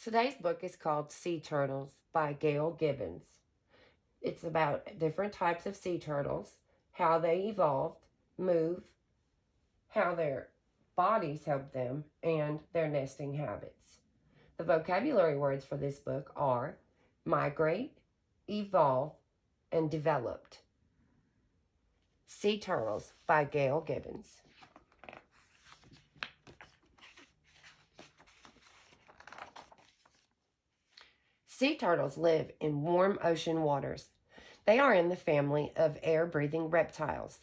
Today's book is called Sea Turtles by Gail Gibbons. It's about different types of sea turtles, how they evolved, move, how their bodies help them, and their nesting habits. The vocabulary words for this book are migrate, evolve, and developed. Sea Turtles by Gail Gibbons. Sea turtles live in warm ocean waters. They are in the family of air-breathing reptiles.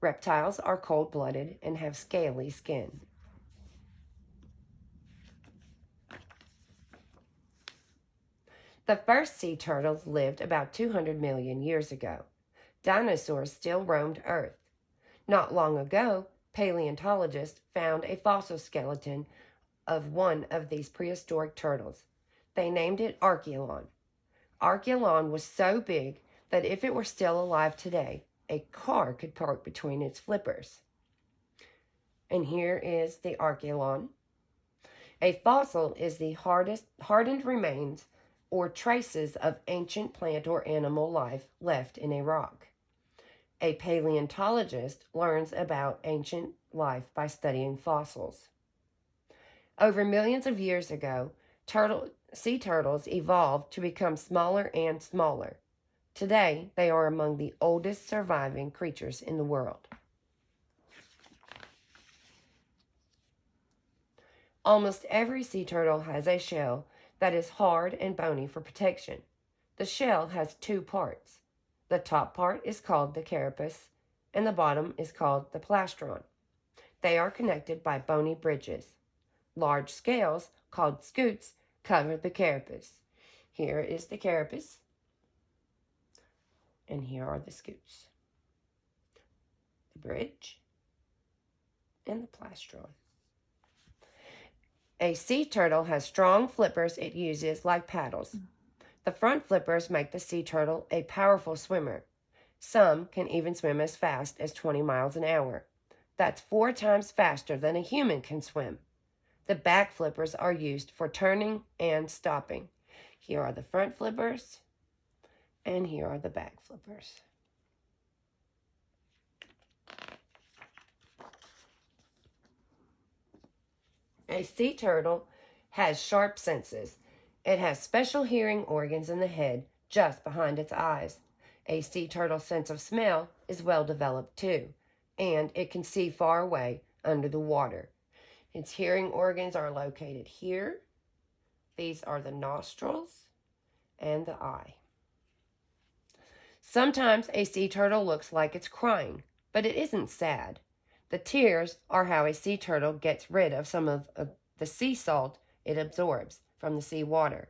Reptiles are cold-blooded and have scaly skin. The first sea turtles lived about 200 million years ago. Dinosaurs still roamed Earth. Not long ago, paleontologists found a fossil skeleton of one of these prehistoric turtles. They named it Archelon. Archelon was so big that if it were still alive today, a car could park between its flippers. And here is the Archelon. A fossil is the hardened remains or traces of ancient plant or animal life left in a rock. A paleontologist learns about ancient life by studying fossils. Over millions of years ago, sea turtles evolved to become smaller and smaller. Today, they are among the oldest surviving creatures in the world. Almost every sea turtle has a shell that is hard and bony for protection. The shell has two parts. The top part is called the carapace, and the bottom is called the plastron. They are connected by bony bridges. Large scales, called scutes, cover the carapace. Here is the carapace, and here are the scutes. The bridge and the plastron. A sea turtle has strong flippers it uses like paddles. The front flippers make the sea turtle a powerful swimmer. Some can even swim as fast as 20 miles an hour. That's 4 times faster than a human can swim. The back flippers are used for turning and stopping. Here are the front flippers, and here are the back flippers. A sea turtle has sharp senses. It has special hearing organs in the head just behind its eyes. A sea turtle's sense of smell is well developed too, and it can see far away under the water. Its hearing organs are located here. These are the nostrils and the eye. Sometimes a sea turtle looks like it's crying, but it isn't sad. The tears are how a sea turtle gets rid of some of the sea salt it absorbs from the sea water.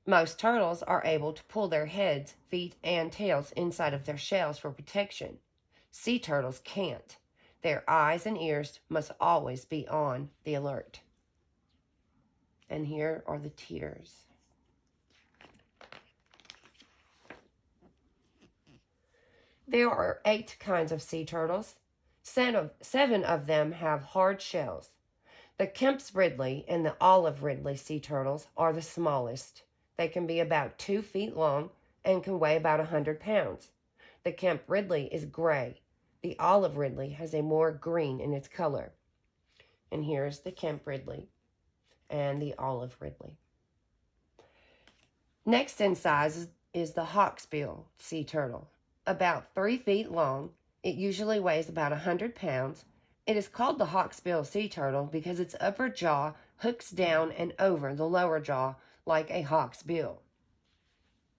Most turtles are able to pull their heads, feet, and tails inside of their shells for protection. Sea turtles can't. Their eyes and ears must always be on the alert. And here are the tears. There are 8 kinds of sea turtles. 7 of them have hard shells. The Kemp's Ridley and the Olive Ridley sea turtles are the smallest. They can be about 2 feet long and can weigh about 100 pounds. The Kemp Ridley is gray. The Olive Ridley has a more green in its color. And here's the Kemp Ridley and the Olive Ridley. Next in size is the Hawksbill sea turtle. About 3 feet long, it usually weighs about 100 pounds. It is called the Hawksbill sea turtle because its upper jaw hooks down and over the lower jaw like a hawk's bill.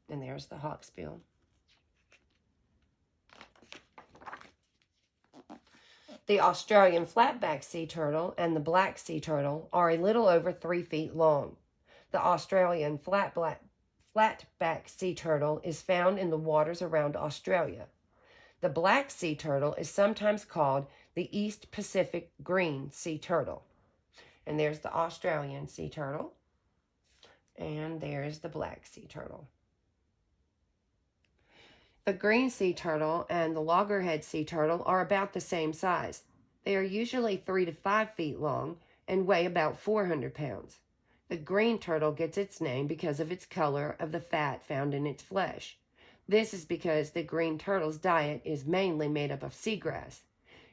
And there's the Hawksbill. The Australian flatback sea turtle and the black sea turtle are a little over 3 feet long. The Australian flatback sea turtle is found in the waters around Australia. The black sea turtle is sometimes called the East Pacific green sea turtle. And there's the Australian sea turtle. And there's the black sea turtle. The green sea turtle and the loggerhead sea turtle are about the same size. They are usually 3 to 5 feet long and weigh about 400 pounds. The green turtle gets its name because of its color of the fat found in its flesh. This is because the green turtle's diet is mainly made up of seagrass.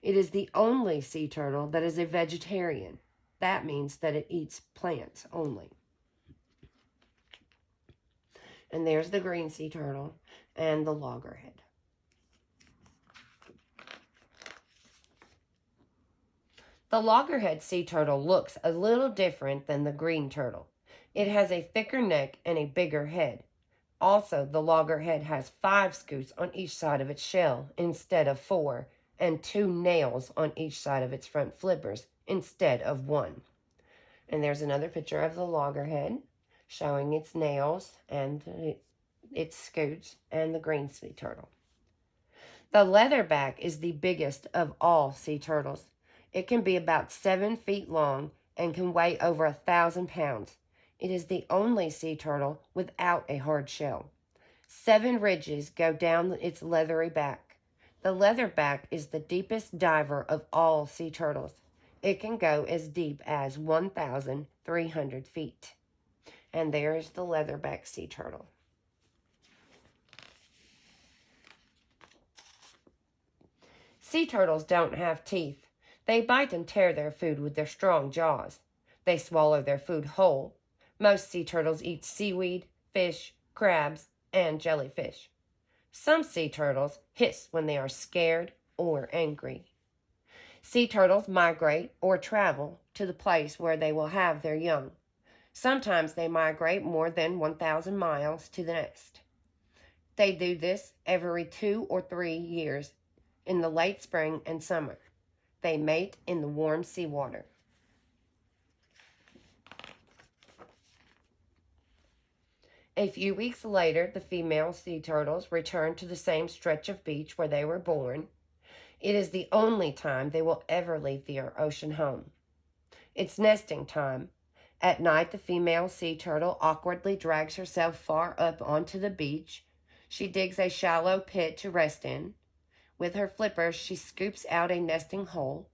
It is the only sea turtle that is a vegetarian. That means that it eats plants only. And there's the green sea turtle and the loggerhead. The loggerhead sea turtle looks a little different than the green turtle. It has a thicker neck and a bigger head. Also, the loggerhead has 5 scutes on each side of its shell instead of 4, and 2 nails on each side of its front flippers instead of 1. And there's another picture of the loggerhead showing its nails and its scutes and the green sea turtle. The leatherback is the biggest of all sea turtles. It can be about 7 feet long and can weigh over 1,000 pounds. It is the only sea turtle without a hard shell. 7 ridges go down its leathery back. The leatherback is the deepest diver of all sea turtles. It can go as deep as 1,300 feet. And there's the leatherback sea turtle. Sea turtles don't have teeth. They bite and tear their food with their strong jaws. They swallow their food whole. Most sea turtles eat seaweed, fish, crabs, and jellyfish. Some sea turtles hiss when they are scared or angry. Sea turtles migrate or travel to the place where they will have their young. Sometimes they migrate more than 1,000 miles to the nest. They do this every 2 or 3 years in the late spring and summer. They mate in the warm seawater. A few weeks later, the female sea turtles return to the same stretch of beach where they were born. It is the only time they will ever leave their ocean home. It's nesting time. At night, the female sea turtle awkwardly drags herself far up onto the beach. She digs a shallow pit to rest in. With her flippers, she scoops out a nesting hole.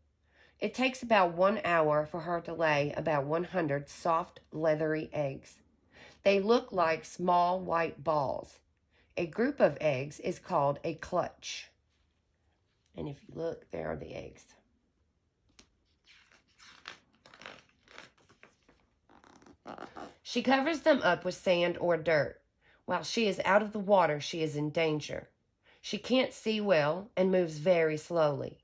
It takes about 1 hour for her to lay about 100 soft, leathery eggs. They look like small white balls. A group of eggs is called a clutch. And if you look, there are the eggs. She covers them up with sand or dirt. While she is out of the water, she is in danger. She can't see well and moves very slowly.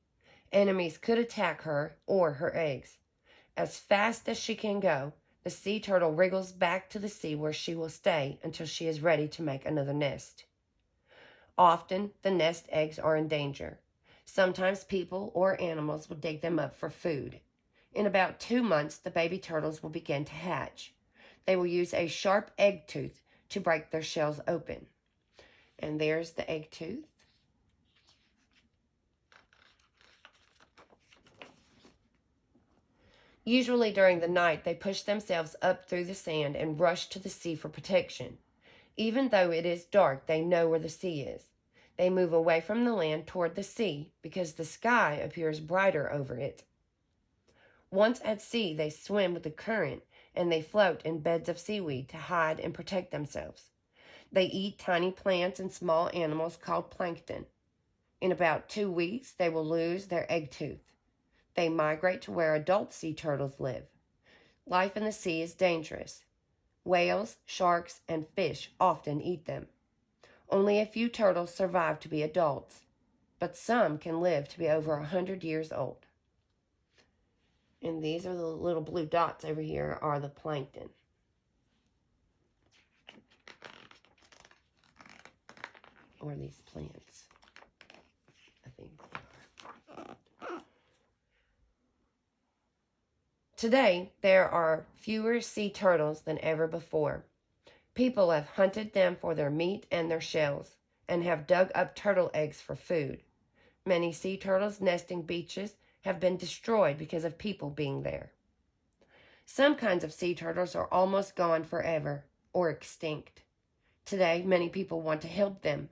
Enemies could attack her or her eggs. As fast as she can go, the sea turtle wriggles back to the sea where she will stay until she is ready to make another nest. Often, the nest eggs are in danger. Sometimes people or animals will dig them up for food. In about 2 months, the baby turtles will begin to hatch. They will use a sharp egg tooth to break their shells open. And there's the egg tooth. Usually during the night, they push themselves up through the sand and rush to the sea for protection. Even though it is dark, they know where the sea is. They move away from the land toward the sea because the sky appears brighter over it. Once at sea, they swim with the current and they float in beds of seaweed to hide and protect themselves. They eat tiny plants and small animals called plankton. In about 2 weeks, they will lose their egg tooth. They migrate to where adult sea turtles live. Life in the sea is dangerous. Whales, sharks, and fish often eat them. Only a few turtles survive to be adults, but some can live to be over 100 years old. And these are the little blue dots over here are the plankton. Or these plants, I think they are. Today, there are fewer sea turtles than ever before. People have hunted them for their meat and their shells, and have dug up turtle eggs for food. Many sea turtles' nesting beaches have been destroyed because of people being there. Some kinds of sea turtles are almost gone forever, or extinct. Today, many people want to help them.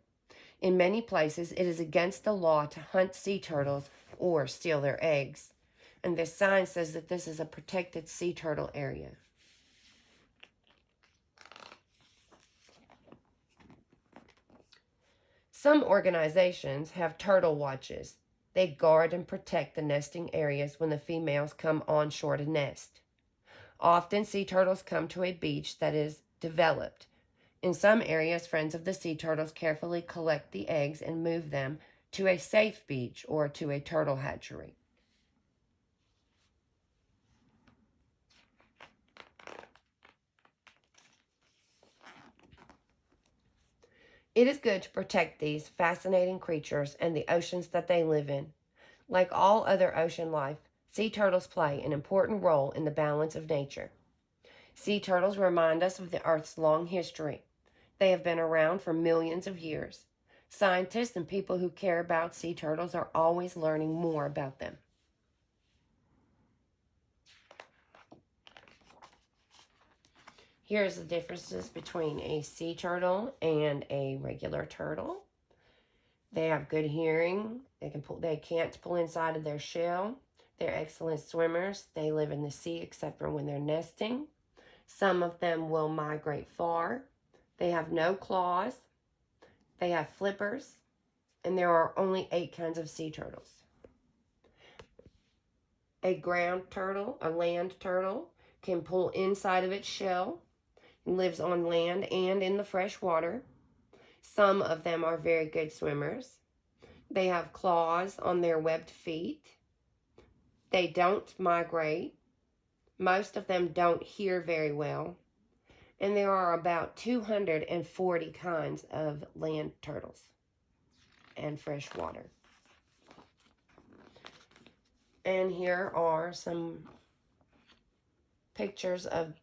In many places, it is against the law to hunt sea turtles or steal their eggs. And this sign says that this is a protected sea turtle area. Some organizations have turtle watches. They guard and protect the nesting areas when the females come onshore to nest. Often, sea turtles come to a beach that is developed. In some areas, friends of the sea turtles carefully collect the eggs and move them to a safe beach or to a turtle hatchery. It is good to protect these fascinating creatures and the oceans that they live in. Like all other ocean life, sea turtles play an important role in the balance of nature. Sea turtles remind us of the Earth's long history. They have been around for millions of years. Scientists and people who care about sea turtles are always learning more about them. Here's the differences between a sea turtle and a regular turtle. They have good hearing. They can't pull inside of their shell. They're excellent swimmers. They live in the sea except for when they're nesting. Some of them will migrate far. They have no claws. They have flippers. And there are only 8 kinds of sea turtles. A ground turtle, a land turtle, can pull inside of its shell. It lives on land and in the fresh water. Some of them are very good swimmers. They have claws on their webbed feet. They don't migrate. Most of them don't hear very well. And there are about 240 kinds of land turtles and fresh water. And here are some pictures of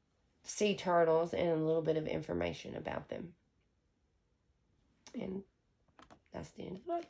sea turtles and a little bit of information about them. And that's the end of the book.